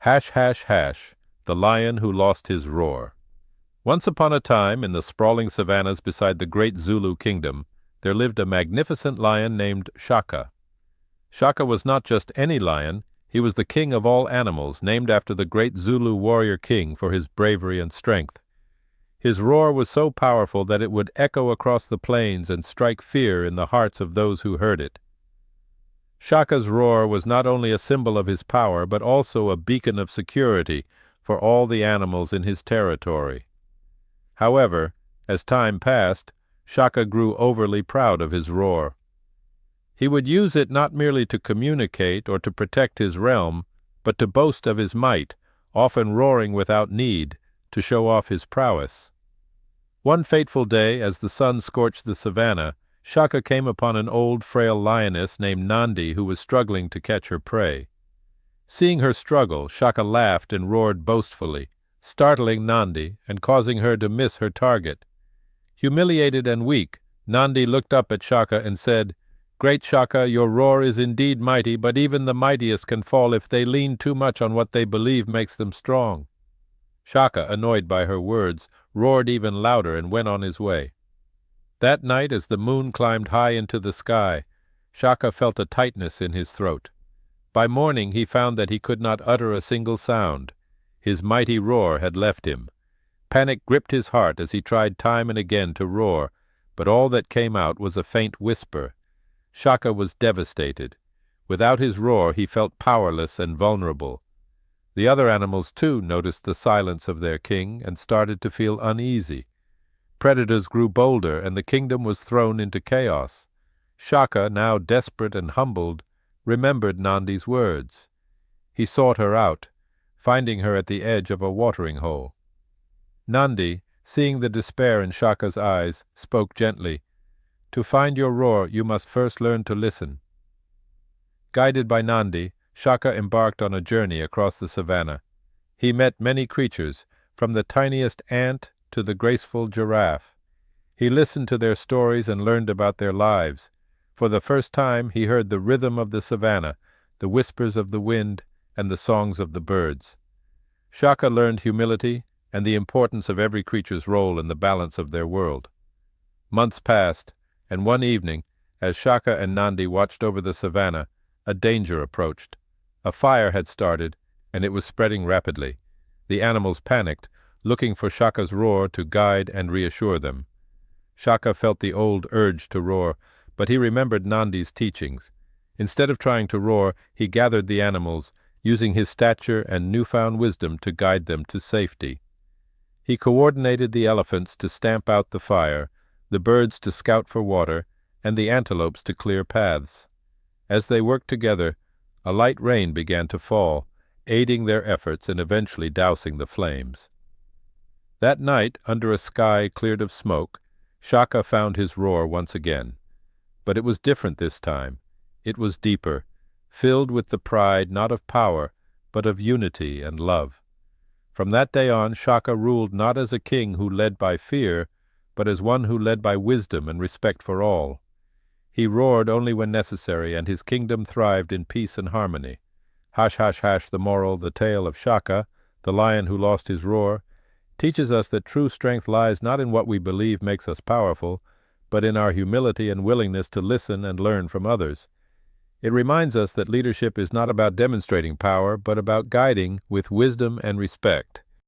Hash, hash, hash, the lion who lost his roar. Once upon a time, in the sprawling savannas beside the great Zulu kingdom, there lived a magnificent lion named Shaka. Shaka was not just any lion, he was the king of all animals, named after the great Zulu warrior king for his bravery and strength. His roar was so powerful that it would echo across the plains and strike fear in the hearts of those who heard it. Shaka's roar was not only a symbol of his power, but also a beacon of security for all the animals in his territory. However, as time passed, Shaka grew overly proud of his roar. He would use it not merely to communicate or to protect his realm, but to boast of his might, often roaring without need, to show off his prowess. One fateful day, as the sun scorched the savannah, Shaka came upon an old, frail lioness named Nandi who was struggling to catch her prey. Seeing her struggle, Shaka laughed and roared boastfully, startling Nandi and causing her to miss her target. Humiliated and weak, Nandi looked up at Shaka and said, "Great Shaka, your roar is indeed mighty, but even the mightiest can fall if they lean too much on what they believe makes them strong." Shaka, annoyed by her words, roared even louder and went on his way. That night, as the moon climbed high into the sky, Shaka felt a tightness in his throat. By morning he found that he could not utter a single sound. His mighty roar had left him. Panic gripped his heart as he tried time and again to roar, but all that came out was a faint whisper. Shaka was devastated. Without his roar he felt powerless and vulnerable. The other animals, too, noticed the silence of their king and started to feel uneasy. Predators grew bolder, and the kingdom was thrown into chaos. Shaka, now desperate and humbled, remembered Nandi's words. He sought her out, finding her at the edge of a watering hole. Nandi, seeing the despair in Shaka's eyes, spoke gently. "To find your roar, you must first learn to listen." Guided by Nandi, Shaka embarked on a journey across the savannah. He met many creatures, from the tiniest ant to the graceful giraffe. He listened to their stories and learned about their lives. For the first time he heard the rhythm of the savannah, the whispers of the wind, and the songs of the birds. Shaka learned humility and the importance of every creature's role in the balance of their world. Months passed, and one evening, as Shaka and Nandi watched over the savannah, a danger approached. A fire had started, and it was spreading rapidly. The animals panicked, looking for Shaka's roar to guide and reassure them. Shaka felt the old urge to roar, but he remembered Nandi's teachings. Instead of trying to roar, he gathered the animals, using his stature and newfound wisdom to guide them to safety. He coordinated the elephants to stamp out the fire, the birds to scout for water, and the antelopes to clear paths. As they worked together, a light rain began to fall, aiding their efforts and eventually dousing the flames. That night, under a sky cleared of smoke, Shaka found his roar once again. But it was different this time. It was deeper, filled with the pride not of power, but of unity and love. From that day on, Shaka ruled not as a king who led by fear, but as one who led by wisdom and respect for all. He roared only when necessary, and his kingdom thrived in peace and harmony. Hash, hash, hash, the moral, the tale of Shaka, the lion who lost his roar, teaches us that true strength lies not in what we believe makes us powerful, but in our humility and willingness to listen and learn from others. It reminds us that leadership is not about demonstrating power, but about guiding with wisdom and respect.